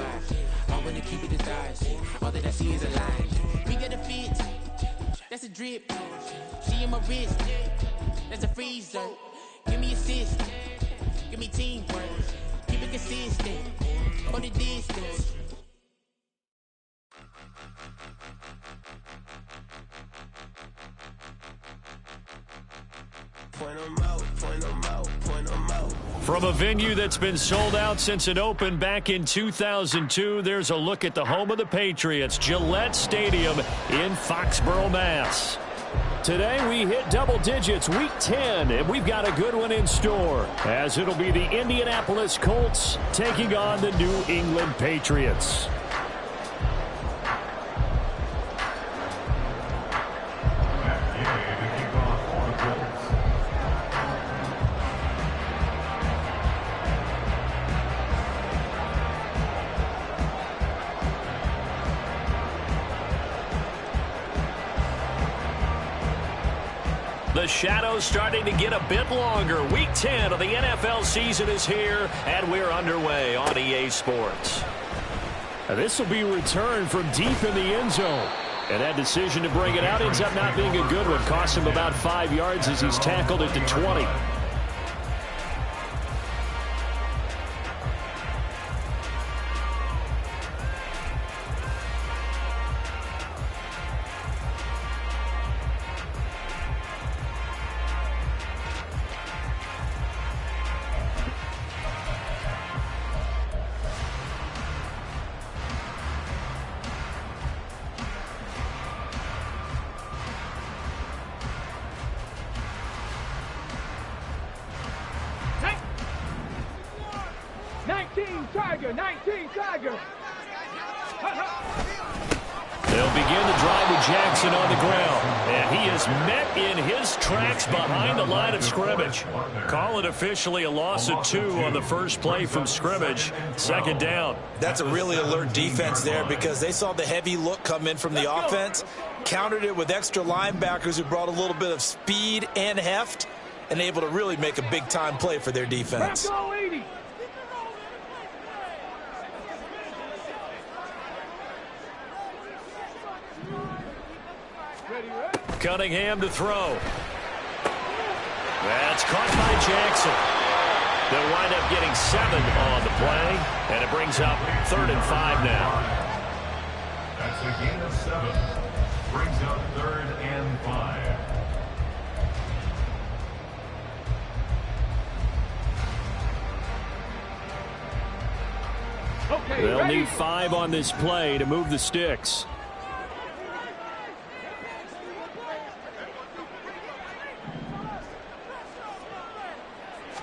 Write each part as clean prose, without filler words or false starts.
vibes. I wanna keep it the thighs. All that I see is a line. We got a fit. That's a drip. She in my wrist. That's a freezer. Give me assist. Give me teamwork. Keep it consistent. For the distance. From a venue that's been sold out since it opened back in 2002, there's a look at the home of the Patriots, Gillette Stadium in Foxborough, Mass. Today we hit double digits, week 10, and we've got a good one in store, as it'll be the Indianapolis Colts taking on the New England Patriots. The shadow's starting to get a bit longer. Week 10 of the NFL season is here, and we're underway on EA Sports. This will be returned from deep in the end zone. And that decision to bring it out ends up not being a good one. Cost him about 5 yards as he's tackled at the 20. Tiger. They'll begin the drive with Jackson on the ground. And he is met in his tracks behind the line of scrimmage. Call it officially a loss of 2 on the first play from scrimmage. Second down. That's a really alert defense there because they saw the heavy look come in from the offense, countered it with extra linebackers who brought a little bit of speed and heft, and able to really make a big-time play for their defense. Go 80. Cunningham to throw. That's caught by Jackson. They'll wind up getting 7 on the play, and it brings up 3rd and 5 now. That's a gain of 7. Brings up 3rd and 5. Okay, They'll ready? need 5 on this play to move the sticks.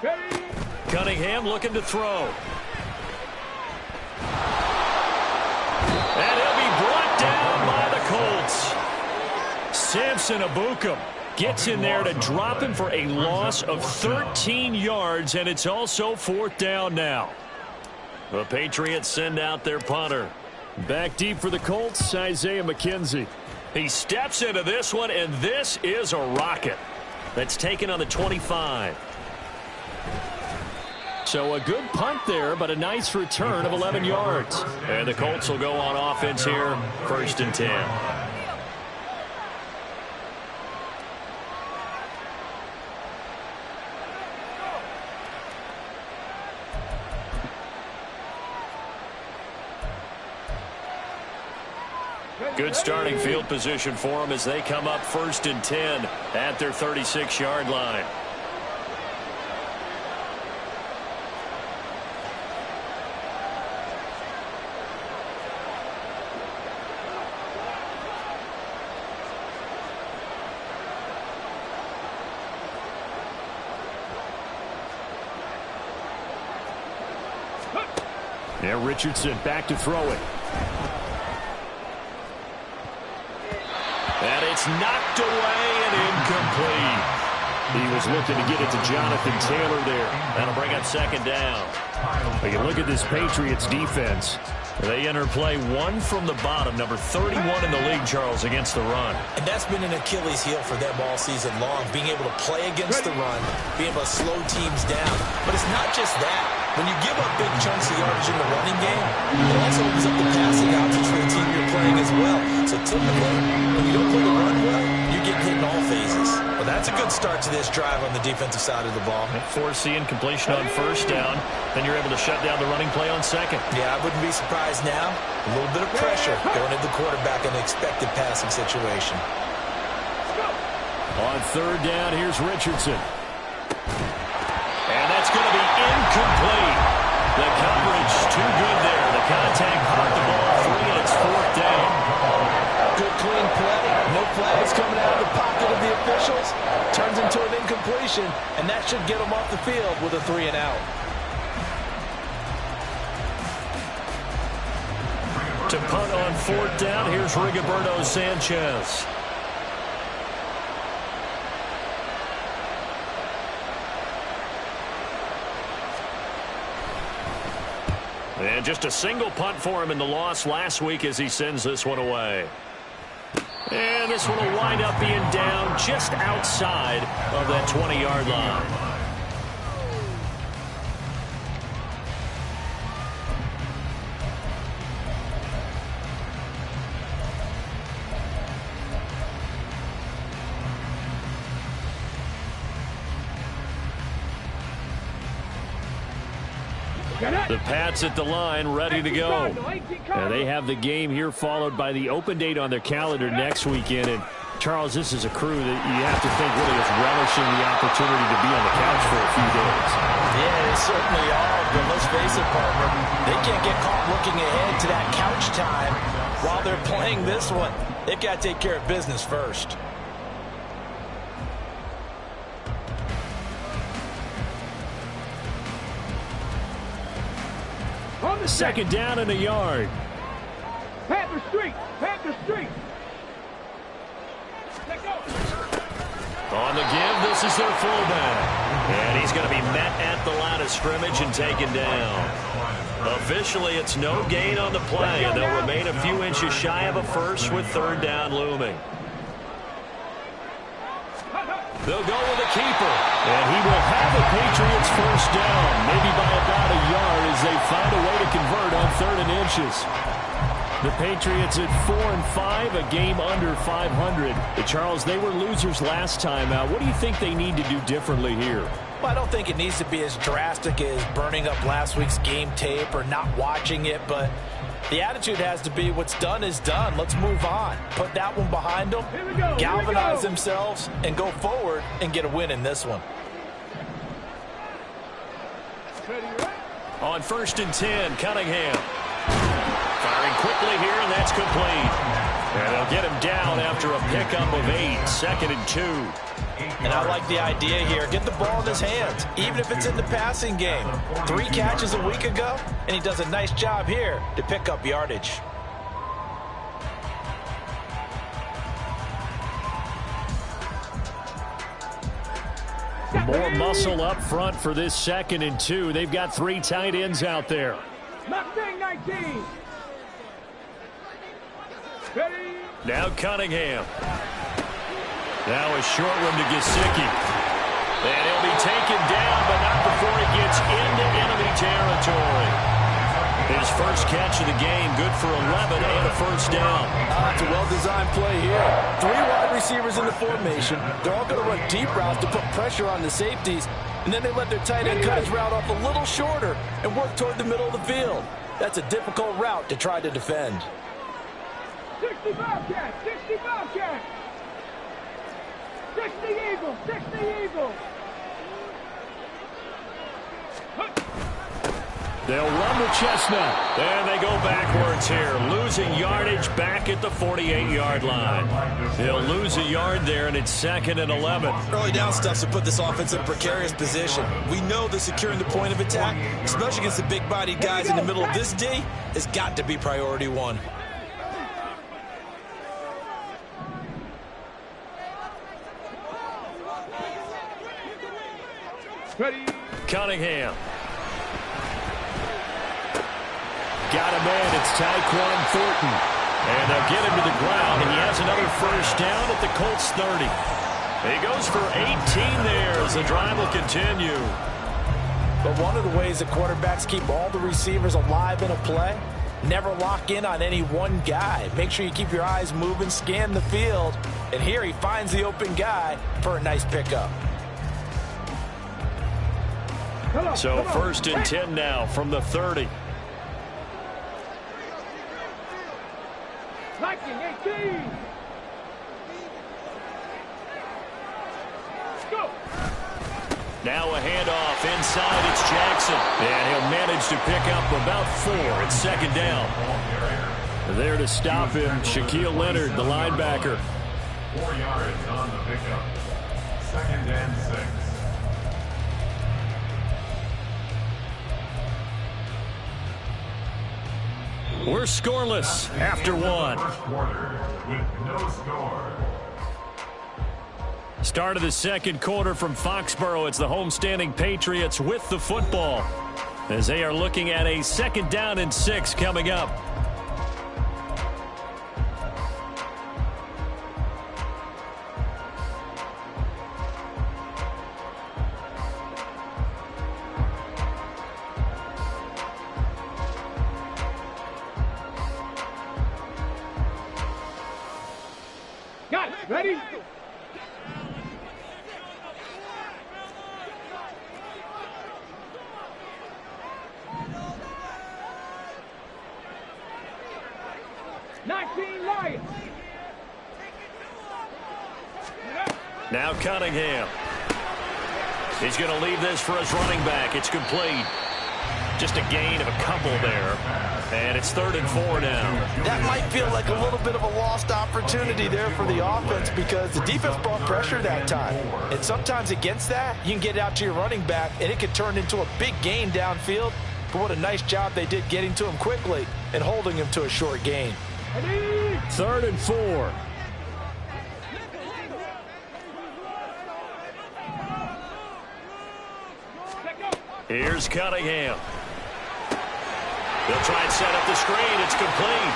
Ready? Cunningham looking to throw. And he'll be brought down by the Colts. Samson Ebukam gets in there to drop him for a loss of 13 yards, and it's also 4th down now. The Patriots send out their punter. Back deep for the Colts, Isaiah McKenzie. He steps into this one, and this is a rocket. That's taken on the 25. So a good punt there, but a nice return of 11 yards. And the Colts will go on offense here, 1st and 10. Good starting field position for them as they come up 1st and 10 at their 36-yard line. Now Richardson back to throw it. And it's knocked away and incomplete. He was looking to get it to Jonathan Taylor there. That'll bring up 2nd down. We can look at this Patriots defense. They enter play 1 from the bottom, number 31 in the league, Charles, against the run. And that's been an Achilles heel for them all season long, being able to play against the run, being able to slow teams down. But it's not just that. When you give up big chunks of yardage in the running game, it also opens up the passing options for the team you're playing as well. So typically, when you don't play the run well, you get hit in all phases. Well, that's a good start to this drive on the defensive side of the ball. Forcing completion on first down. Then you're able to shut down the running play on second. Yeah, I wouldn't be surprised now. A little bit of pressure going into the quarterback in an expected passing situation. On third down, here's Richardson. And that's going to be incomplete. The coverage too good there. The contact caught the ball free, and it's fourth down. Good clean play. No flags coming out of the pocket of the officials. Turns into an incompletion, and that should get them off the field with a 3-and-out. To punt on fourth down, here's Rigoberto Sanchez. And just a single punt for him in the loss last week as he sends this one away. And this one will wind up being down just outside of that 20-yard line. The Pats at the line, ready to go. And they have the game here followed by the open date on their calendar next weekend. And Charles, this is a crew that you have to think really is relishing the opportunity to be on the couch for a few days. Yeah, they certainly are. But let's face it, partner, they can't get caught looking ahead to that couch time while they're playing this one. They've got to take care of business first. Second down and a yard. Panther Street! Panther Street! Let's go! On the give, this is their fullback. And he's going to be met at the line of scrimmage and taken down. Officially, it's no gain on the play, and they'll remain a few inches shy of a first with third down looming. They'll go with a keeper, and he will have the Patriots first down, maybe by about a yard as they find a way to convert on 3rd and inches. The Patriots at 4-5, a game under 500. Charles, they were losers last time out. What do you think they need to do differently here? Well, I don't think it needs to be as drastic as burning up last week's game tape or not watching it, but the attitude has to be what's done is done. Let's move on. Put that one behind them, galvanize themselves, and go forward and get a win in this one. On 1st and 10, Cunningham. Firing quickly here, and that's complete. And they'll get him down after a pickup of 8, 2nd and 2. And I like the idea here. Get the ball in his hands, even if it's in the passing game. 3 catches a week ago, and he does a nice job here to pick up yardage. More muscle up front for this 2nd and 2. They've got 3 tight ends out there. Mustang 19. Ready? Now Cunningham. Now a short one to Gesicki. And he'll be taken down, but not before he gets into enemy territory. His first catch of the game, good for 11 and a first down. It's a well-designed play here. 3 wide receivers in the formation. They're all going to run deep routes to put pressure on the safeties. And then they let their tight end cut his route off a little shorter and work toward the middle of the field. That's a difficult route to try to defend. 65 cat, 65 cat. 60 Eagles, 60 Eagles. They'll run the chestnut, and they go backwards here, losing yardage back at the 48-yard line. They'll lose a yard there, and it's 2nd and 11. Early down stuff to put this offense in a precarious position. We know that securing the point of attack, especially against the big-bodied guys in the middle of this D, has got to be priority 1. Ready? Cunningham. Got him in. It's Tyquan Thornton. And they'll get him to the ground, and he has another first down at the Colts 30. He goes for 18 there as the drive will continue. But one of the ways that quarterbacks keep all the receivers alive in a play, never lock in on any one guy. Make sure you keep your eyes moving, scan the field. And here he finds the open guy for a nice pickup. So 1st and 10 now from the 30. 19-18. Go. Now a handoff inside. It's Jackson. And he'll manage to pick up about 4. It's 2nd down. There to stop him, Shaquille Leonard, the linebacker. 4 yards on the pickup. 2nd and 6. We're scoreless after 1. First quarter with no score. Start of the 2nd quarter from Foxborough. It's the homestanding Patriots with the football as they are looking at a 2nd down and 6 coming up. Got it. Ready? Now Cunningham. He's going to leave this for his running back. It's complete. Just a gain of a couple there. And it's 3rd and 4 now. That might feel like a little bit of a lost opportunity there for the offense because the defense brought pressure that time. And sometimes against that, you can get it out to your running back, and it could turn into a big gain downfield. But what a nice job they did getting to him quickly and holding him to a short gain. 3rd and 4. Here's Cunningham. They'll try and set up the screen. It's complete.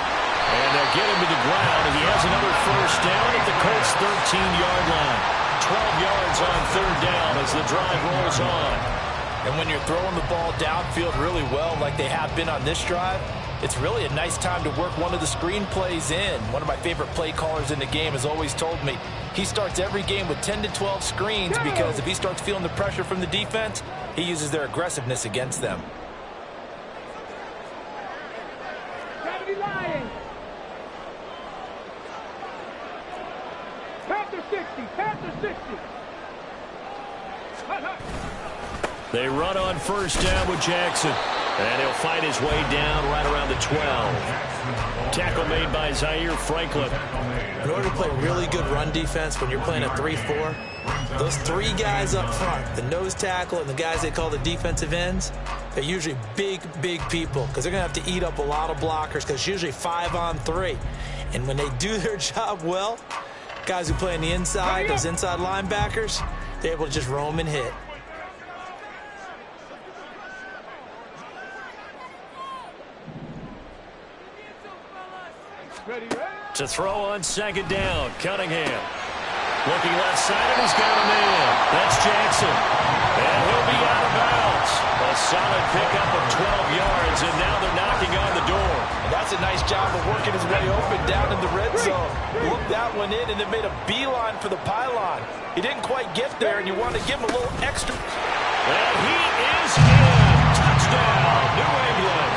And they'll get him to the ground. And he has another 1st down at the Colts' 13-yard line. 12 yards on 3rd down as the drive rolls on. And when you're throwing the ball downfield really well like they have been on this drive, it's really a nice time to work one of the screen plays in. One of my favorite play callers in the game has always told me he starts every game with 10 to 12 screens because if he starts feeling the pressure from the defense, he uses their aggressiveness against them. Panther 60, Panther 60. They run on 1st down with Jackson. And he'll fight his way down right around the 12. Tackle made by Zaire Franklin. In order to play really good run defense when you're playing a 3-4, those 3 guys up front, the nose tackle and the guys they call the defensive ends, they're usually big, big people because they're going to have to eat up a lot of blockers because it's usually 5-on-3. And when they do their job well, guys who play on the inside, those inside linebackers, they're able to just roam and hit. To throw on 2nd down, Cunningham. Looking left side, and he's got a man. That's Jackson. And he'll be out of bounds. A solid pickup of 12 yards, and now they're knocking on the door. And that's a nice job of working his way open down in the red zone. Looked that one in and then made a beeline for the pylon. He didn't quite get there, and you want to give him a little extra. And he is in. Touchdown, New England.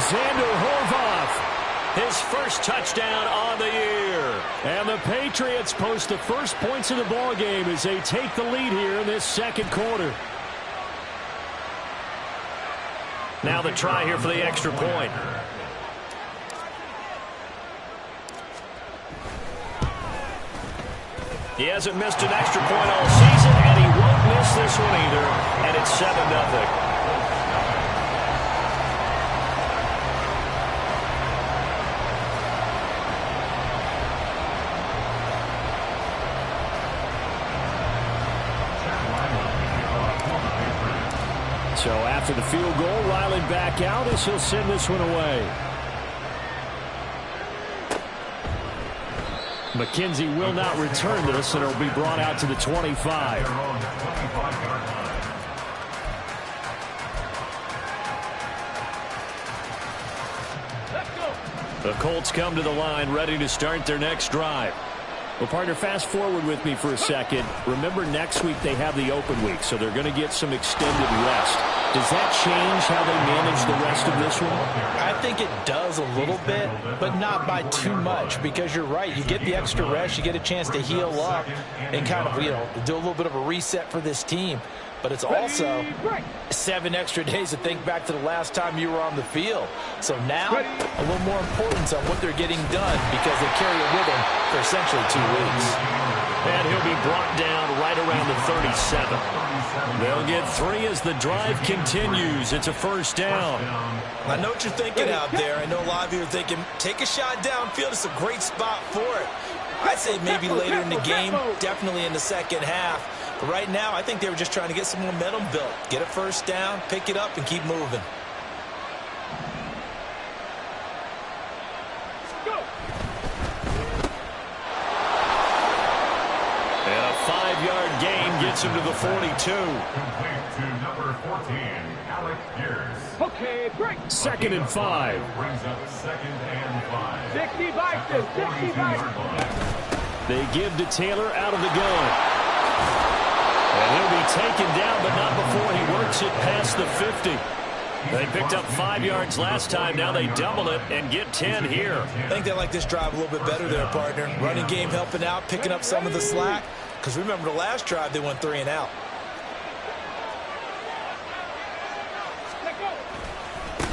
Xander Horvath. His 1st touchdown on the year. And the Patriots post the first points of the ball game as they take the lead here in this 2nd quarter. Now the try here for the extra point. He hasn't missed an extra point all season, and he won't miss this one either. And it's 7-0. So after the field goal, Riley back out as he'll send this one away. McKenzie will not return this, and it'll be brought out to the 25. The Colts come to the line ready to start their next drive. Well, partner, fast forward with me for a second. Remember, next week they have the open week, so they're going to get some extended rest. Does that change how they manage the rest of this one? I think it does a little bit, but not by too much, because you're right. You get the extra rest, you get a chance to heal up and kind of, do a little bit of a reset for this team. But it's also 7 extra days to think back to the last time you were on the field. So now, a little more importance on what they're getting done because they carry it with them for essentially 2 weeks. And he'll be brought down right around the 37. They'll get 3 as the drive continues. It's a first down. I know what you're thinking out there. I know a lot of you are thinking, take a shot downfield. It's a great spot for it. I'd say maybe later in the game, definitely in the second half. But right now, I think they were just trying to get some momentum built. Get a first down, pick it up, and keep moving. And a 5-yard gain gets him to the 42. Complete to number 14, Alec Pierce. Okay, break. 2nd and 5. Brings up 2nd and 5. 60 Bison, 60 Bison. They give to Taylor out of the gun. And he'll be taken down, but not before he works it past the 50. They picked up 5 yards last time. Now they double it and get 10 here. I think they like this drive a little bit better there, partner. Running game helping out, picking up some of the slack. Because remember, the last drive, they went 3 and out.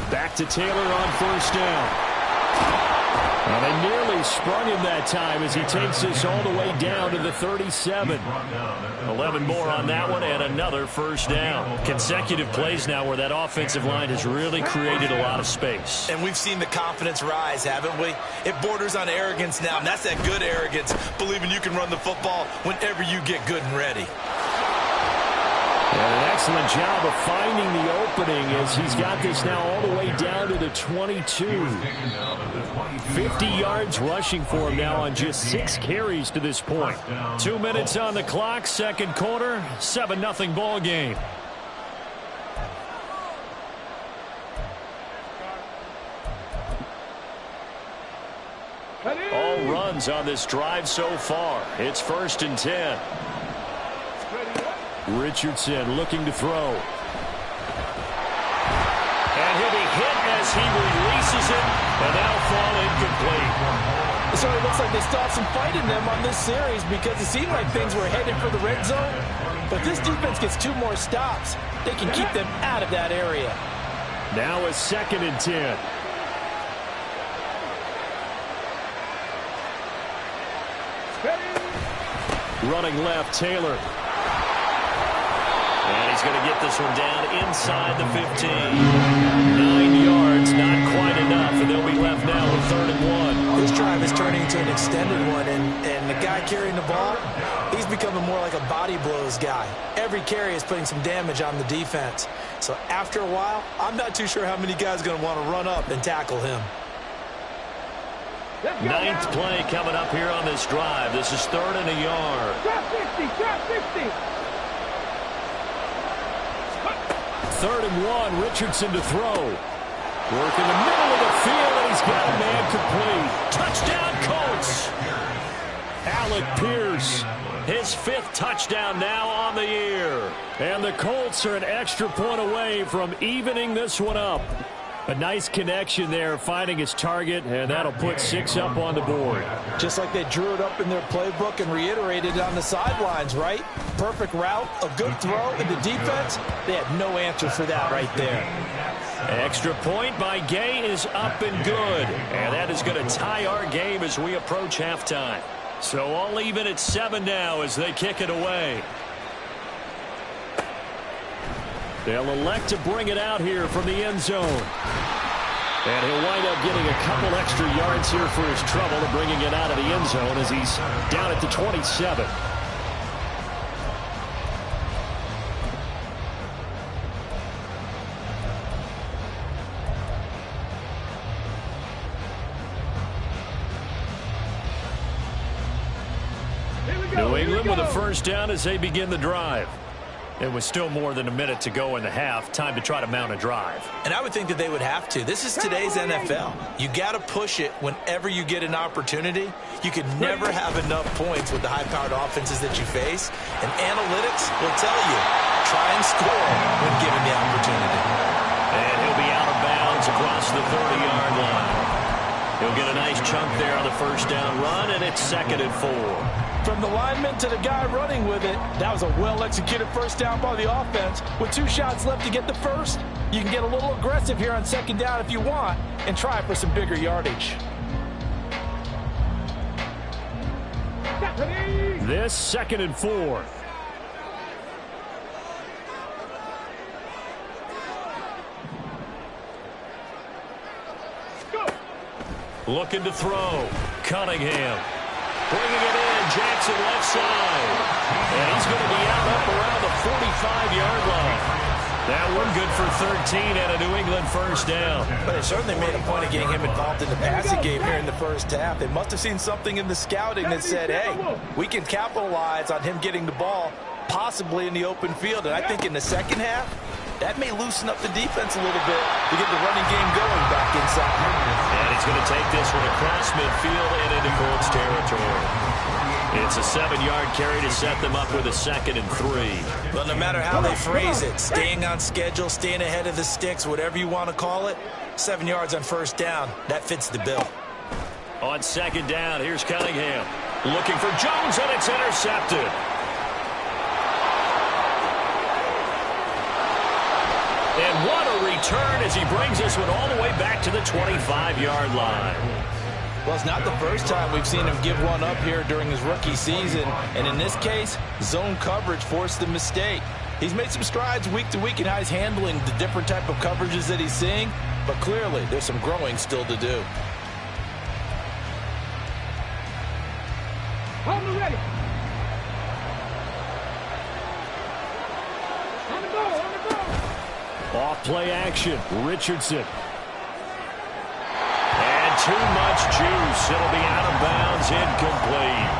Back to Taylor on first down. Well, they nearly sprung him that time as he takes this all the way down to the 37. 11 more on that one and another first down. Consecutive plays now where that offensive line has really created a lot of space. And we've seen the confidence rise, haven't we? It borders on arrogance now, and that's that good arrogance, believing you can run the football whenever you get good and ready. And an excellent job of finding the opening as he's got this now all the way down to the 22. 50 yards rushing for him now on just 6 carries to this point. 2 minutes on the clock, second quarter, 7-0 ball game. All runs on this drive so far. It's 1st and 10. Richardson looking to throw. And he'll be hit as he releases it, and now fall incomplete. So it looks like they still have some fight in them on this series because it seemed like things were headed for the red zone. But this defense gets 2 more stops. They can keep them out of that area. Now a 2nd and 10. Running left, Taylor. And he's going to get this one down inside the 15. 9 yards, not quite enough, and they'll be left now with 3rd and 1. This drive is turning into an extended one, and the guy carrying the ball, he's becoming more like a body blows guy. Every carry is putting some damage on the defense. So after a while, I'm not too sure how many guys are going to want to run up and tackle him. 9th play coming up here on this drive. This is 3rd and a yard. Trap 60, trap 60. 3rd and 1, Richardson to throw. Work in the middle of the field, and he's got a man complete. Touchdown, Colts. Alec Pierce, his 5th touchdown now on the year. And the Colts are an extra point away from evening this one up. A nice connection there, finding his target, and that'll put 6 up on the board. Just like they drew it up in their playbook and reiterated it on the sidelines, right? Perfect route, a good throw, and the defense, they had no answer for that right there. Extra point by Gay is up and good, and that is going to tie our game as we approach halftime. So all even at 7 now as they kick it away. They'll elect to bring it out here from the end zone. And he'll wind up getting a couple extra yards here for his trouble and bringing it out of the end zone as he's down at the 27. New England with a first down as they begin the drive. It was still more than a minute to go in the half. Time to try to mount a drive. And I would think that they would have to. This is today's NFL. You got to push it whenever you get an opportunity. You could never have enough points with the high-powered offenses that you face. And analytics will tell you, try and score when given the opportunity. And he'll be out of bounds across the 30-yard line. He'll get a nice chunk there on the first down run, and it's 2nd and 4. From the lineman to the guy running with it, that was a well-executed first down by the offense. With 2 shots left to get the first, you can get a little aggressive here on 2nd down if you want and try for some bigger yardage. This 2nd and 4. Looking to throw. Cunningham. Bringing it in. Jackson left side. And he's going to be out up around the 45-yard line. That one good for 13 and a New England first down. But they certainly made a point of getting him involved in the passing game here in the first half. They must have seen something in the scouting that said, hey, we can capitalize on him getting the ball possibly in the open field. And I think in the second half, that may loosen up the defense a little bit to get the running game going back inside. And he's going to take this one across midfield and into Colts territory. It's a 7-yard carry to set them up with a 2nd and 3. Well, no matter how they phrase it, staying on schedule, staying ahead of the sticks, whatever you want to call it, 7 yards on first down, that fits the bill. On 2nd down, here's Cunningham. Looking for Jones, and it's intercepted. And what a return as he brings this one all the way back to the 25-yard line. Well, it's not the first time we've seen him give one up here during his rookie season. And in this case, zone coverage forced the mistake. He's made some strides week to week in how he's handling the different type of coverages that he's seeing. But clearly, there's some growing still to do. Hold me ready. On the ball, on the ball. Off play action, Richardson. And too much juice. It'll be out of bounds, incomplete.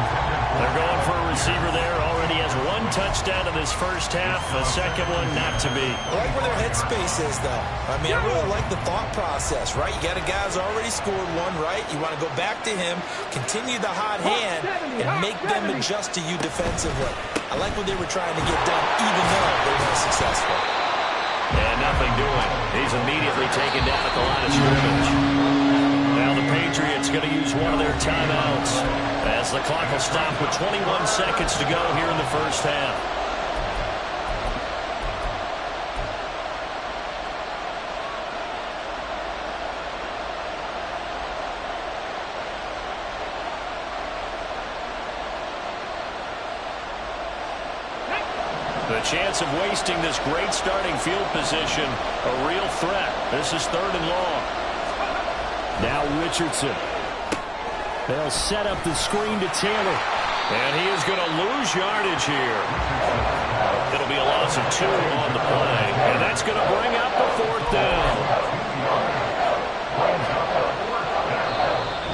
They're going for a receiver there. Already has 1 touchdown in this first half. A second one not to be. I like where their headspace is, though. I mean, I really like the thought process, right? You got a guy who's already scored one, right? You want to go back to him, continue the hot hand, and make them adjust to you defensively. I like what they were trying to get done, even though they weren't successful. And nothing doing. He's immediately taken down at the line of scrimmage. Now the Patriots going to use one of their timeouts as the clock will stop with 21 seconds to go here in the first half. The chance of wasting this great starting field position, a real threat. This is 3rd and long. Now Richardson. They'll set up the screen to Taylor. And he is going to lose yardage here. It'll be a loss of 2 on the play. And that's going to bring up the 4th down.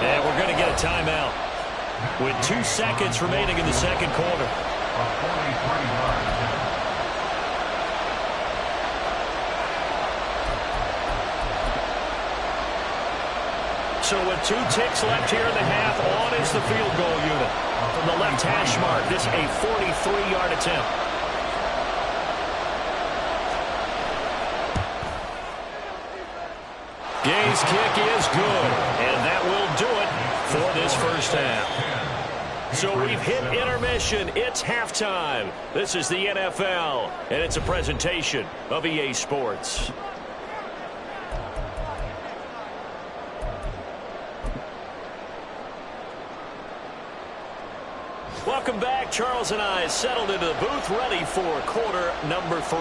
And we're going to get a timeout with 2 seconds remaining in the second quarter. So with 2 ticks left here in the half, on is the field goal unit. From the left hash mark, this a 43-yard attempt. Gay's kick is good, and that will do it for this first half. So we've hit intermission. It's halftime. This is the NFL, and it's a presentation of EA Sports. Welcome back. Charles and I settled into the booth, ready for quarter number 3.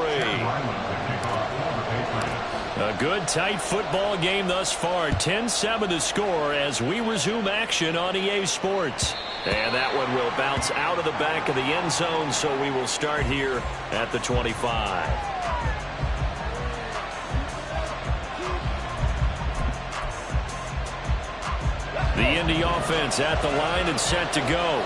A good, tight football game thus far. 10-7 to score as we resume action on EA Sports. And that one will bounce out of the back of the end zone, so we will start here at the 25. The Indy offense at the line and set to go.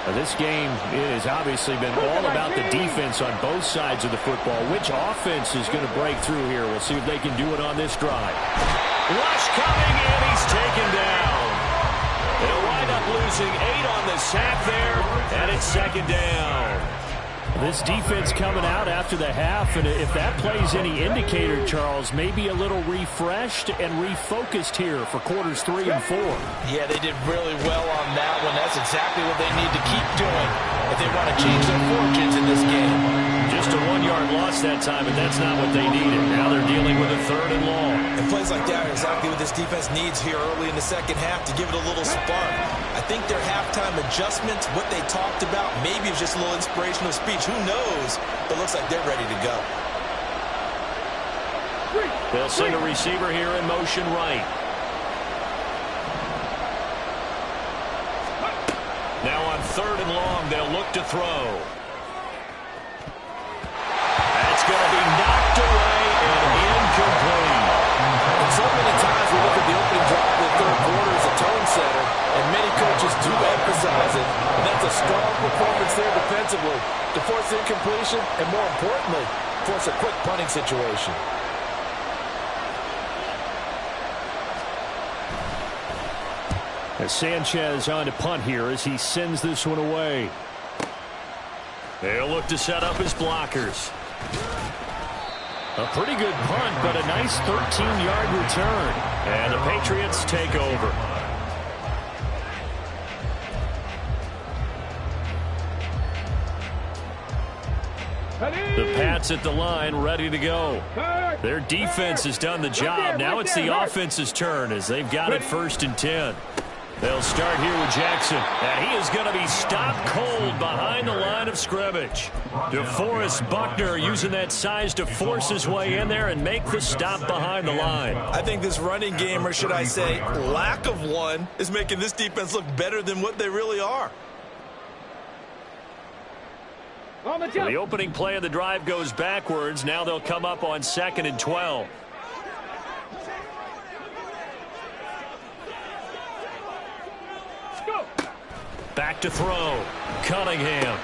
This game has obviously been all about the defense on both sides of the football. Which offense is going to break through here? We'll see if they can do it on this drive. Rush coming, and he's taken down. They'll wind up losing 8 on the sack there, and it's second down. This defense coming out after the half, and if that plays any indicator, Charles, maybe a little refreshed and refocused here for quarters 3 and 4. Yeah, they did really well on that one. That's exactly what they need to keep doing if they want to change their fortunes in this game. Just a 1-yard loss that time, and that's not what they needed. Now they're dealing with a 3rd and long. And plays like that are exactly what this defense needs here early in the second half to give it a little spark. I think their halftime adjustments, what they talked about, maybe it's just a little inspirational speech. Who knows? But it looks like they're ready to go. They'll send a receiver here in motion right. Now on 3rd and long, they'll look to throw. That's going to be knocked away and incomplete. And so many times we look at the opening drive of the third quarter as a tone setter, and many coaches do emphasize it. And that's a strong performance there defensively to force incompletion and, more importantly, force a quick punting situation. As Sanchez on to punt here as he sends this one away. They'll look to set up his blockers. A pretty good punt, but a nice 13-yard return. And the Patriots take over. The Pats at the line, ready to go. Their defense has done the job. Now it's the offense's turn as they've got it 1st and 10. They'll start here with Jackson, and he is going to be stopped cold behind the line of scrimmage. DeForest Buckner using that size to force his way in there and make the stop behind the line. I think this running game, or should I say lack of one, is making this defense look better than what they really are. The opening play of the drive goes backwards. Now they'll come up on 2nd and 12. Back to throw. Cunningham.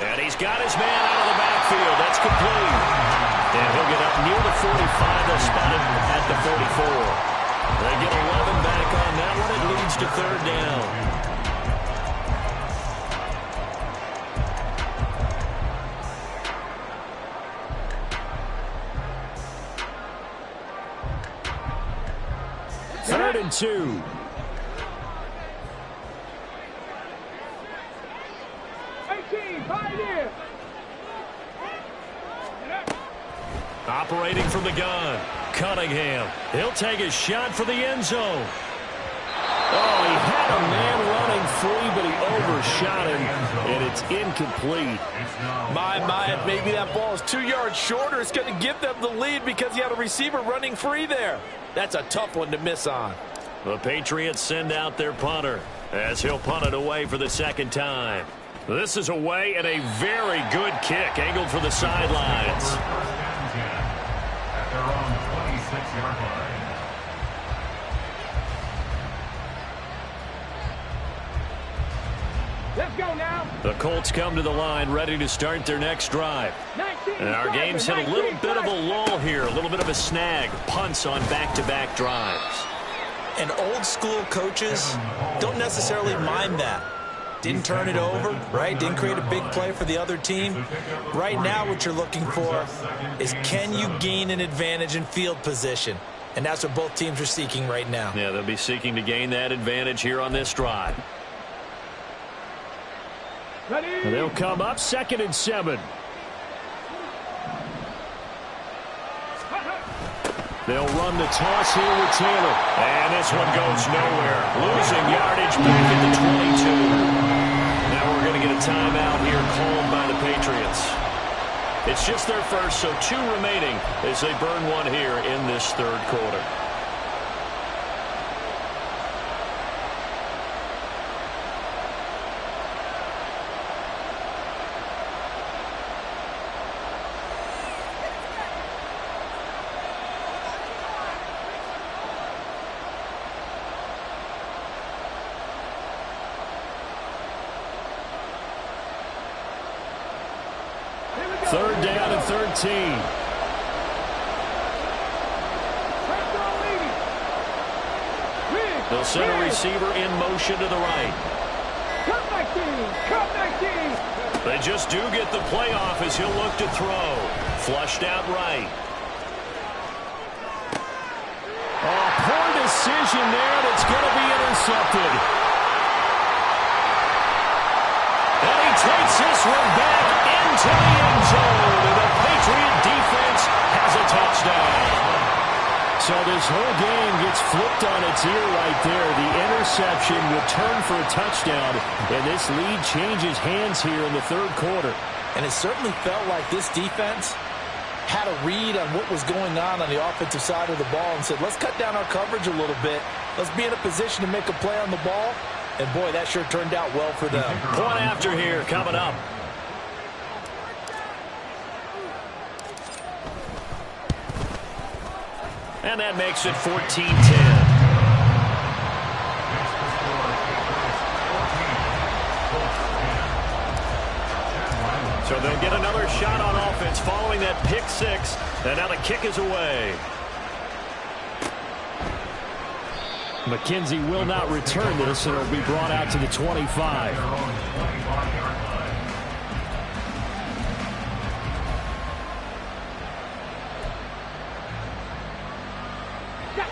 And he's got his man out of the backfield. That's complete. And he'll get up near the 45. They'll spot him at the 44. They get 11 back on that one. It leads to 3rd down. Third and 2. Operating from the gun, Cunningham. He'll take a shot for the end zone. Oh, he had a man running free, but he overshot him, and it's incomplete. My, maybe that ball is 2 yards shorter. It's going to give them the lead because he had a receiver running free there. That's a tough one to miss on. The Patriots send out their punter as he'll punt it away for the 2nd time. This is away and a very good kick angled for the sidelines. At their own 26-yard line. Let's go now. The Colts come to the line ready to start their next drive. And our game's hit a little bit of a lull here, a little bit of a snag. Punts on back-to-back drives. And old school coaches don't necessarily mind that. Didn't turn it over, right? Didn't create a big play for the other team. Right now what you're looking for is, can you gain an advantage in field position? And that's what both teams are seeking right now. Yeah, they'll be seeking to gain that advantage here on this drive. And they'll come up 2nd and 7. They'll run the toss here with Taylor. And this one goes nowhere. Losing yardage back at the 22. Now we're going to get a timeout here called by the Patriots. It's just their first, so 2 remaining as they burn one here in this 3rd quarter. Third down and 13. They'll send a receiver in motion to the right. Cut 19. They just do get the playoff as he'll look to throw. Flushed out right. Oh, poor decision there. That's going to be intercepted. And he takes this one back into the end zone. And the Patriot defense has a touchdown. So this whole game gets flipped on its ear right there. The interception returned for a touchdown, and this lead changes hands here in the third quarter. And it certainly felt like this defense had a read on what was going on the offensive side of the ball and said, let's cut down our coverage a little bit. Let's be in a position to make a play on the ball. And, boy, that sure turned out well for them. Point after here coming up. And that makes it 14-10. So they'll get another shot on offense following that pick six. And now the kick is away. McKenzie will not return this, and it'll be brought out to the 25.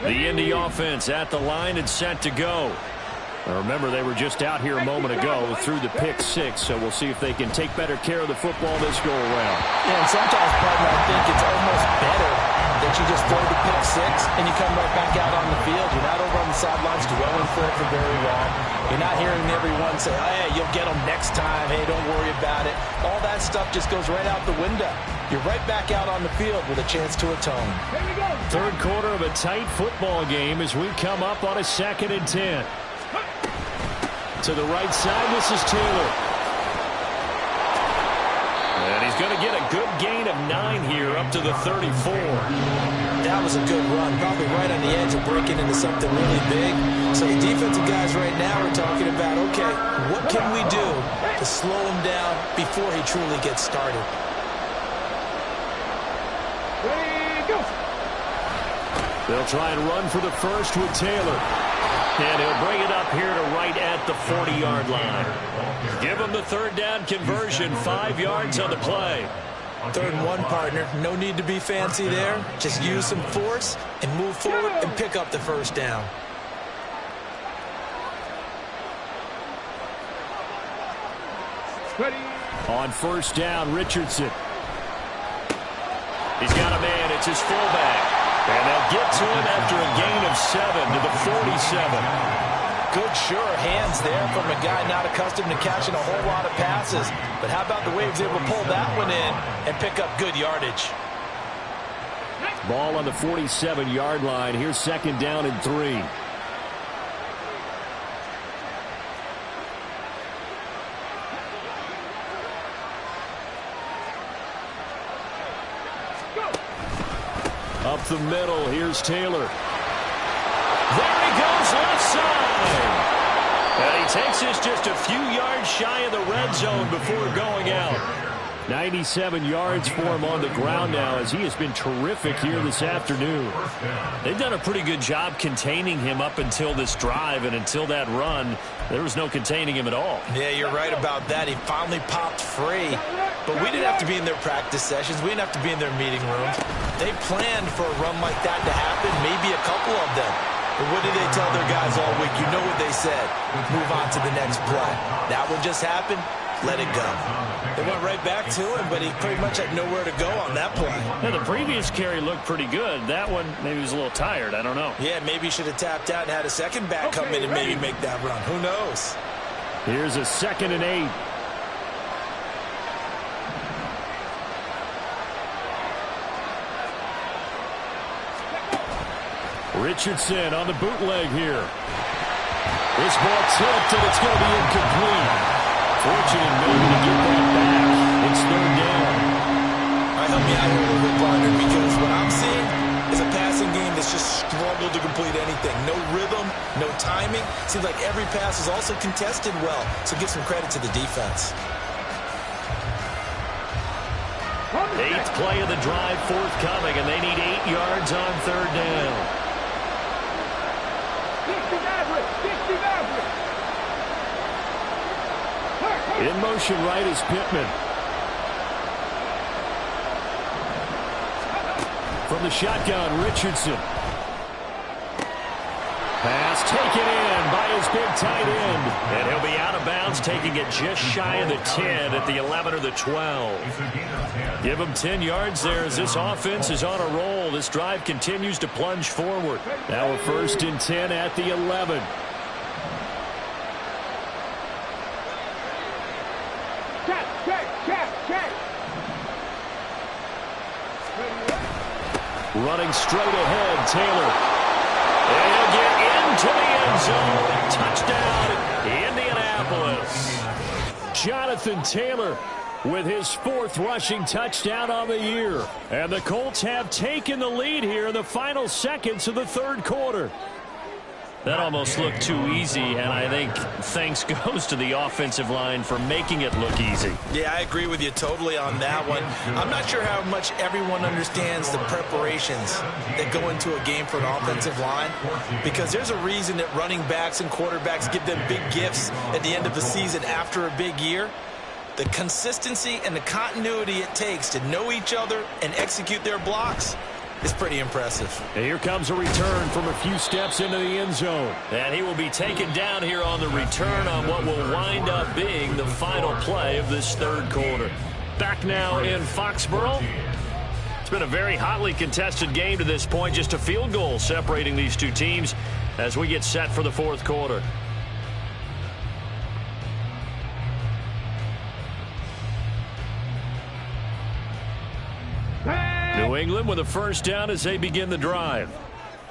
The Indy offense at the line and set to go. Now remember, they were just out here a moment ago through the pick six, so we'll see if they can take better care of the football this go around. Yeah, and sometimes, partner, I think it's almost better that you just throw the pick six and you come right back out on the field. You're not over on the sidelines dwelling for it for very long. You're not hearing everyone say, hey, you'll get them next time. Hey, don't worry about it. All that stuff just goes right out the window. You're right back out on the field with a chance to atone. Third quarter of a tight football game as we come up on a 2nd and 10. To the right side, this is Taylor. And he's going to get a good gain of 9 here up to the 34. That was a good run, probably right on the edge of breaking into something really big. So the defensive guys right now are talking about, okay, what can we do to slow him down before he truly gets started? They'll try and run for the first with Taylor. And he'll bring it up here to right at the 40-yard line. Give him the third down conversion, 5 yards on the play. 3rd and 1, partner. No need to be fancy there. Just use some force and move forward and pick up the first down. On first down, Richardson. He's got a man. It's his fullback. And they'll get to him after a gain of 7 to the 47. Good, sure hands there from a guy not accustomed to catching a whole lot of passes. But how about the way he was able to pull that one in and pick up good yardage? Ball on the 47-yard line. Here's 2nd down and 3. Up the middle, here's Taylor. There he goes, left side. And he takes this just a few yards shy of the red zone before going out. 97 yards for him on the ground now as he has been terrific here this afternoon. They've done a pretty good job containing him up until this drive, and until that run, there was no containing him at all. Yeah, you're right about that. He finally popped free. But we didn't have to be in their practice sessions. We didn't have to be in their meeting rooms. They planned for a run like that to happen, maybe a couple of them. But what did they tell their guys all week? You know what they said. Move on to the next play. That one just happened. Let it go. They went right back to him, but he pretty much had nowhere to go on that play. Yeah, the previous carry looked pretty good. That one, maybe he was a little tired. I don't know. Yeah, maybe he should have tapped out and had a second back come in and maybe make that run. Who knows? Here's a 2nd and 8. Richardson on the bootleg here. This ball tipped, and it's going to be incomplete. Fortunate maybe to get that back. It's 3rd down. All right, help me out here a little bit, partner, because what I'm seeing is a passing game that's just struggled to complete anything. No rhythm, no timing. Seems like every pass is also contested well, so give some credit to the defense. Eighth play of the drive forthcoming, and they need 8 yards on third down. 60 In motion right is Pittman. From the shotgun, Richardson. Pass taken in by his big tight end. And he'll be out of bounds, taking it just shy of the 10 at the 11 or the 12. Give him 10 yards there as this offense is on a roll. This drive continues to plunge forward. Now a 1st and 10 at the 11. Running straight ahead, Taylor. And he'll get into the end zone. Touchdown, Indianapolis. Jonathan Taylor with his 4th rushing touchdown on the year. And the Colts have taken the lead here in the final seconds of the 3rd quarter. That almost looked too easy, and I think thanks goes to the offensive line for making it look easy. Yeah, I agree with you totally on that one. I'm not sure how much everyone understands the preparations that go into a game for an offensive line, because there's a reason that running backs and quarterbacks give them big gifts at the end of the season after a big year. The consistency and the continuity it takes to know each other and execute their blocks is pretty impressive. And here comes a return from a few steps into the end zone. And he will be taken down here on the return on what will wind up being the final play of this 3rd quarter. Back now in Foxborough. It's been a very hotly contested game to this point. Just a field goal separating these two teams as we get set for the 4th quarter. New England with a 1st down as they begin the drive.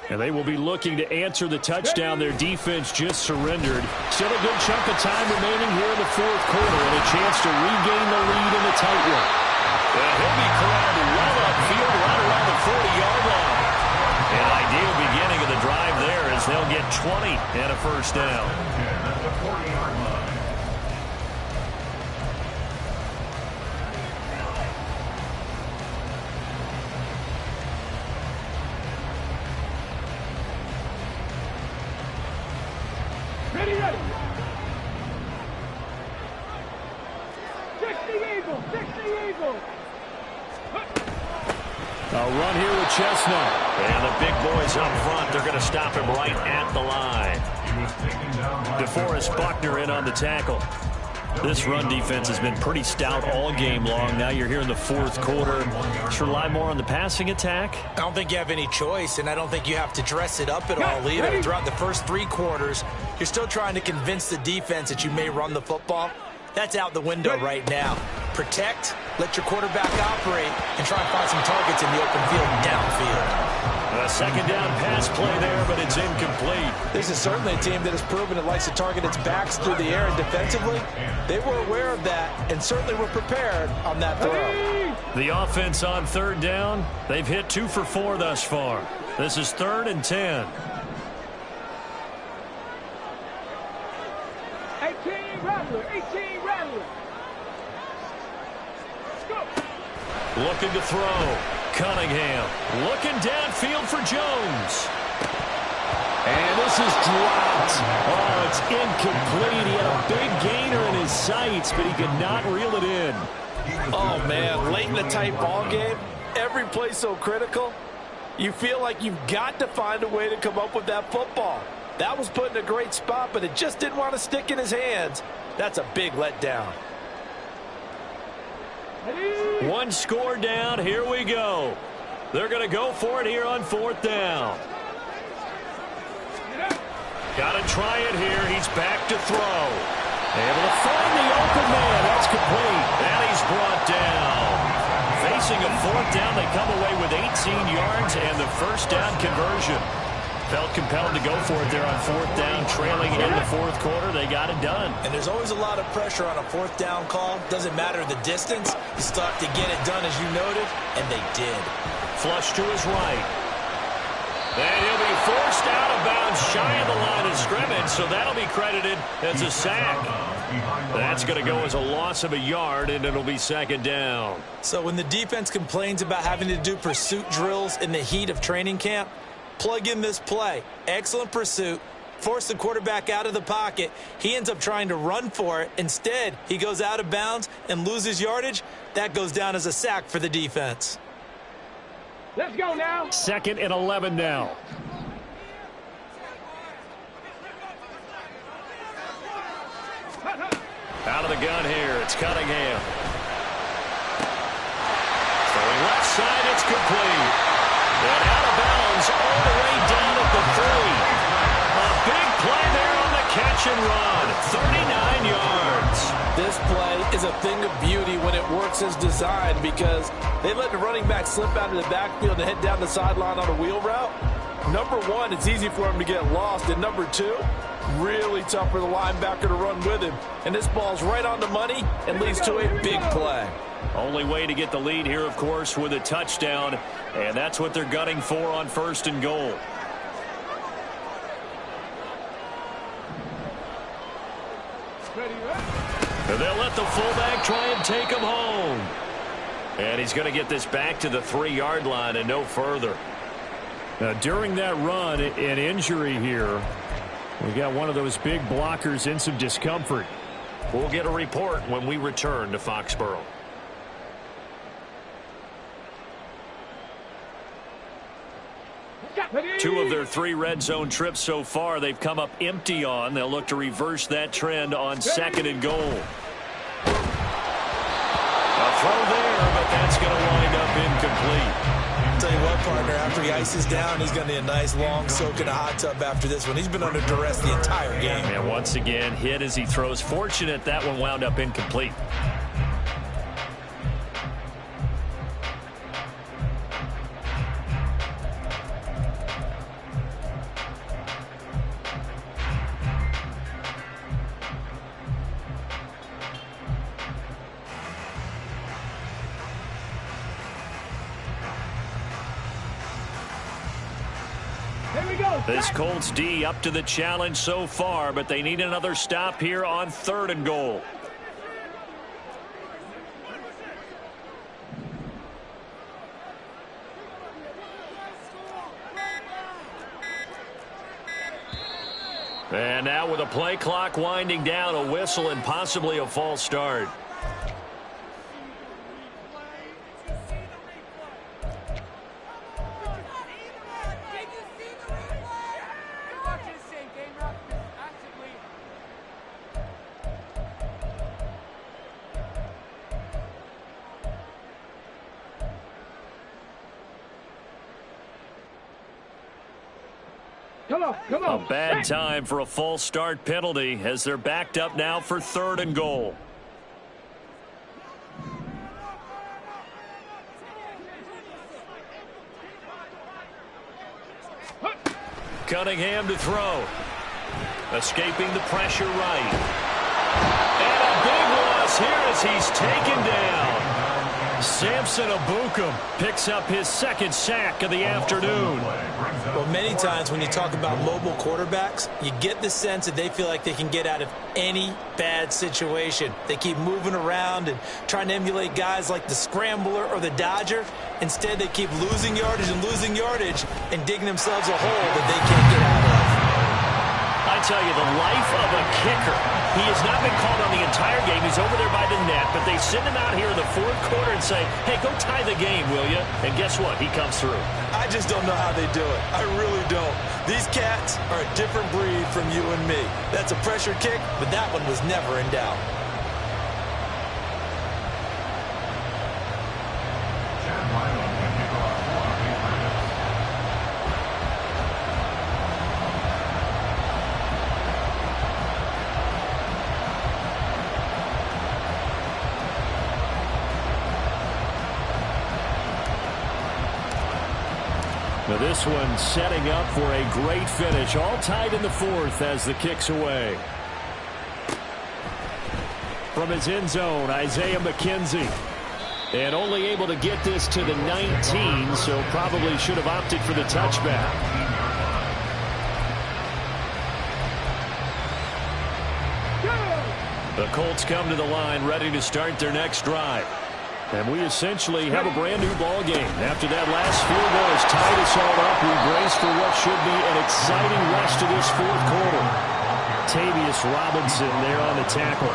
And they will be looking to answer the touchdown their defense just surrendered. Still a good chunk of time remaining here in the 4th quarter and a chance to regain the lead in the tight one. And he'll be corralled well upfield right around the 40-yard line. An ideal beginning of the drive there as they'll get 20 and a 1st down. At the 40-yard line. Ready. 60 Eagles. A run here with Chestnut. And the big boys up front, they're going to stop him right at the line. DeForest Buckner in on the tackle. This run defense has been pretty stout all game long. Now you're here in the 4th quarter. Should rely more on the passing attack? I don't think you have any choice, and I don't think you have to dress it up at all either. Throughout the first 3 quarters, you're still trying to convince the defense that you may run the football. That's out the window right now. Protect, let your quarterback operate, and try and find some targets in the open field and downfield. A 2nd down pass play there, but it's incomplete. This is certainly a team that has proven it likes to target its backs through the air, and defensively, they were aware of that and certainly were prepared on that throw. The offense on 3rd down, they've hit 2 for 4 thus far. This is 3rd and 10. 18 Rattler. Let's go. Looking to throw. Cunningham looking downfield for Jones. And this is dropped. Oh, it's incomplete. He had a big gainer in his sights, but he could not reel it in. Oh, man, late in the tight ball game, every play so critical, you feel like you've got to find a way to come up with that football. That was put in a great spot, but it just didn't want to stick in his hands. That's a big letdown. 1 score down. Here we go. They're going to go for it here on 4th down. Got to try it here. He's back to throw. Able to find the open man. That's complete. And he's brought down. Facing a 4th down, they come away with 18 yards and the 1st down conversion. Felt compelled to go for it there on 4th down, trailing in the 4th quarter. They got it done. And there's always a lot of pressure on a 4th down call. Doesn't matter the distance. You still have to get it done, as you noted, and they did. Flush to his right. And he'll be forced out of bounds shy of the line of scrimmage, so that'll be credited as a sack. That's going to go as a loss of a yard, and it'll be second down. So when the defense complains about having to do pursuit drills in the heat of training camp, plug in this play. Excellent pursuit. Force the quarterback out of the pocket. He ends up trying to run for it. Instead, he goes out of bounds and loses yardage. That goes down as a sack for the defense. Let's go now. 2nd and 11 now. Out of the gun here, it's Cunningham. Throwing left side, it's complete. And out of bounds all the way down at the 3. A big play there on the catch and run. 39 yards. This play is a thing of beauty when it works as designed because they let the running back slip out of the backfield and head down the sideline on a wheel route. Number one, it's easy for him to get lost. And number two, really tough for the linebacker to run with him. And this ball's right on the money and leads to a big play. Only way to get the lead here, of course, with a touchdown. And that's what they're gunning for on 1st and goal. And they'll let the fullback try and take him home. And he's going to get this back to the 3-yard line and no further. Now, during that run, an injury here. We got one of those big blockers in some discomfort. We'll get a report when we return to Foxborough. Two of their 3 red zone trips so far they've come up empty on. They'll look to reverse that trend on 2nd and goal. A throw there, but that's going to wind up incomplete. I'll tell you what, partner, after he ices down, he's going to need a nice long soak in a hot tub after this one. He's been under duress the entire game. And once again, hit as he throws. Fortunate that one wound up incomplete. This Colts D up to the challenge so far, but they need another stop here on 3rd and goal. And now with a play clock winding down, a whistle and possibly a false start. Come on. A bad time for a false start penalty as they're backed up now for 3rd and goal. Cunningham to throw. Escaping the pressure right. And a big loss here as he's taken down. Samson Ebukam picks up his 2nd sack of the afternoon. Well, many times when you talk about mobile quarterbacks, you get the sense that they feel like they can get out of any bad situation. They keep moving around and trying to emulate guys like the Scrambler or the Dodger. Instead, they keep losing yardage and digging themselves a hole that they can't get out of. I tell you, the life of a kicker. He has not been called on the entire game. He's over there by the net, but they send him out here in the 4th quarter and say, hey, go tie the game, will you? And guess what? He comes through. I just don't know how they do it. I really don't. These cats are a different breed from you and me. That's a pressure kick, but that one was never in doubt. Now this one setting up for a great finish. All tied in the 4th as the kick's away. From his end zone, Isaiah McKenzie. And only able to get this to the 19, so probably should have opted for the touchback. The Colts come to the line ready to start their next drive. And we essentially have a brand new ball game. After that last field goal has tied us all up, we brace for what should be an exciting rest of this fourth quarter. Tavius Robinson there on the tackle.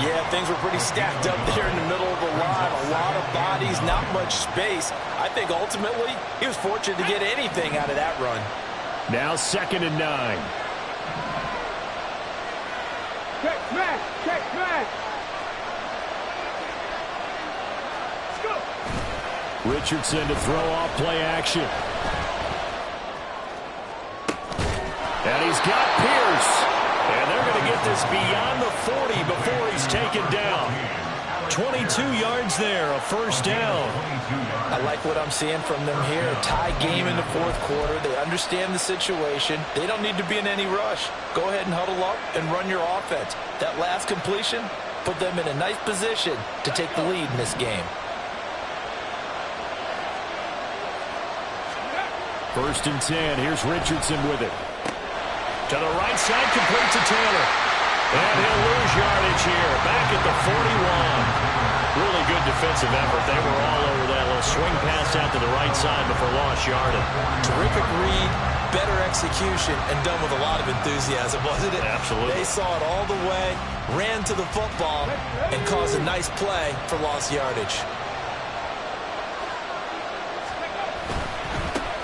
Yeah, things were pretty stacked up there in the middle of the line. A lot of bodies, not much space. I think ultimately he was fortunate to get anything out of that run. Now 2nd and 9. Check smash! Check smash! Richardson to throw off play action. And he's got Pierce. And they're going to get this beyond the 40 before he's taken down. 22 yards there, a first down. I like what I'm seeing from them here. A tie game in the fourth quarter. They understand the situation. They don't need to be in any rush. Go ahead and huddle up and run your offense. That last completion put them in a nice position to take the lead in this game. 1st and 10. Here's Richardson with it. To the right side, complete to Taylor. And he'll lose yardage here. Back at the 41. Really good defensive effort. They were all over that little swing pass out to the right side before lost yardage. Terrific read, better execution, and done with a lot of enthusiasm, wasn't it? Absolutely. They saw it all the way, ran to the football, and caused a nice play for lost yardage.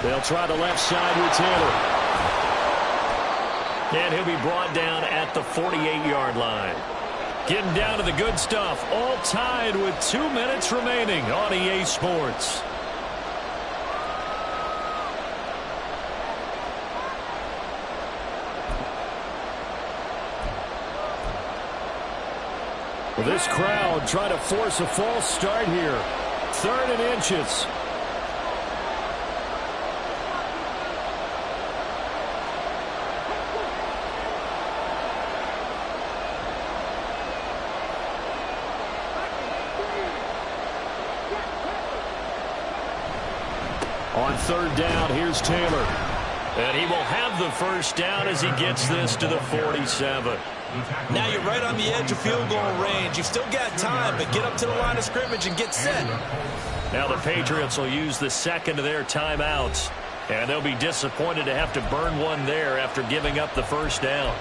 They'll try the left side with Taylor. And he'll be brought down at the 48-yard line. Getting down to the good stuff. All tied with 2 minutes remaining on EA Sports. Well, this crowd trying to force a false start here. 3rd and inches. On 3rd down, here's Taylor. And he will have the first down as he gets this to the 47. Now you're right on the edge of field goal range. You've still got time, but get up to the line of scrimmage and get set. Now the Patriots will use the second of their timeouts. And they'll be disappointed to have to burn one there after giving up the first down.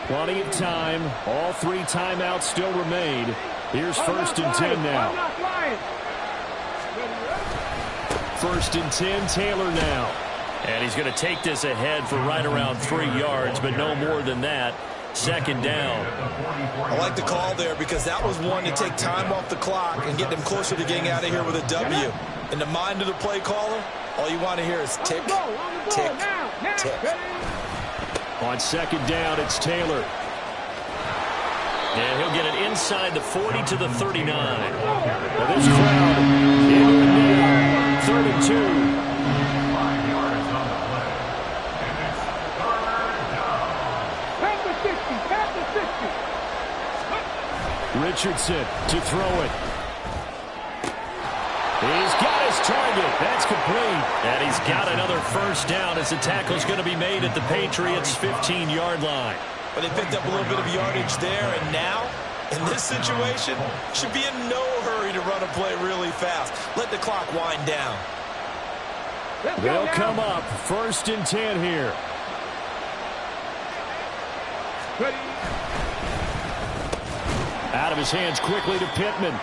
Plenty of time. All 3 timeouts still remain. Here's 1st and 10 now. 1st and 10, Taylor now. And he's going to take this ahead for right around 3 yards, but no more than that. 2nd down. I like the call there because that was one to take time off the clock and get them closer to getting out of here with a W. In the mind of the play caller, all you want to hear is tick, tick, tick. On 2nd down, it's Taylor. And he'll get it inside the 40 to the 39. Now this crowd into it now. 3rd and 2. 5 yards on the play. And it's 3rd down. Pat the 60, pat the 60. Richardson to throw it. He's got his target. That's complete. And he's got another first down as the tackle's going to be made at the Patriots' 15-yard line. But they picked up a little bit of yardage there, and now, in this situation, should be in no hurry to run a play really fast. Let the clock wind down. They'll come up 1st and 10 here. Out of his hands quickly to Pittman.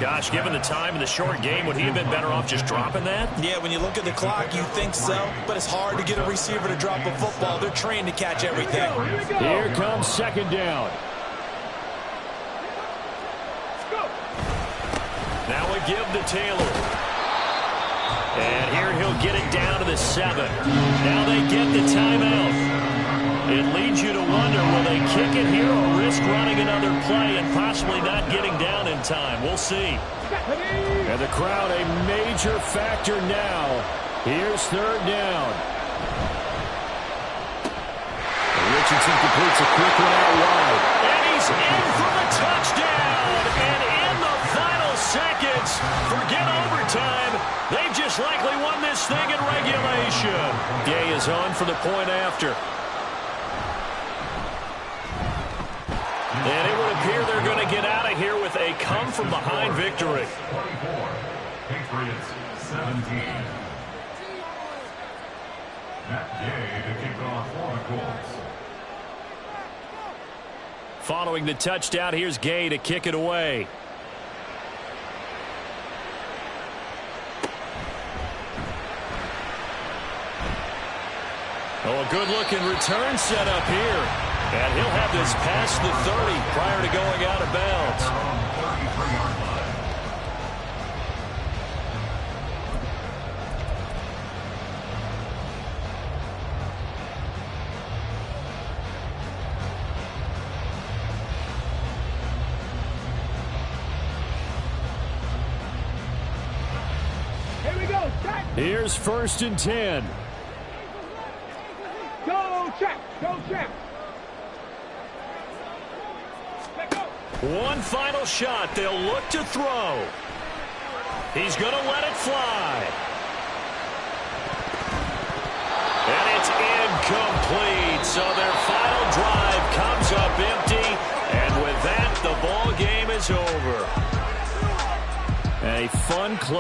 Gosh, given the time in the short game, would he have been better off just dropping that? Yeah, when you look at the clock, you think so, but it's hard to get a receiver to drop a football. They're trained to catch everything. Here comes 2nd down. Now a give to Taylor. And here he'll get it down to the 7. Now they get the timeout. It leads you to wonder, will they kick it here or risk running another play and possibly not getting down in time? We'll see. And the crowd a major factor now. Here's 3rd down. Richardson completes a quick one out wide. And he's in for the touchdown. And in the final seconds, points. Forget overtime. They've just likely won this thing in regulation. Gay is on for the point after. And it would appear they're going to get out of here with a come-from-behind victory. 24. Patriots 17. Matt Gay to kick off for the Colts. Following the touchdown, here's Gay to kick it away. Oh, a good-looking return set up here. And he'll have this past the 30 prior to going out of bounds. On the 33-yard line. Here we go. Check. Here's 1st and 10. Go check. Go check. Let go. One final shot. They'll look to throw. He's going to let it fly. And it's incomplete. So their final drive comes up empty. And with that, the ball game is over. A fun close.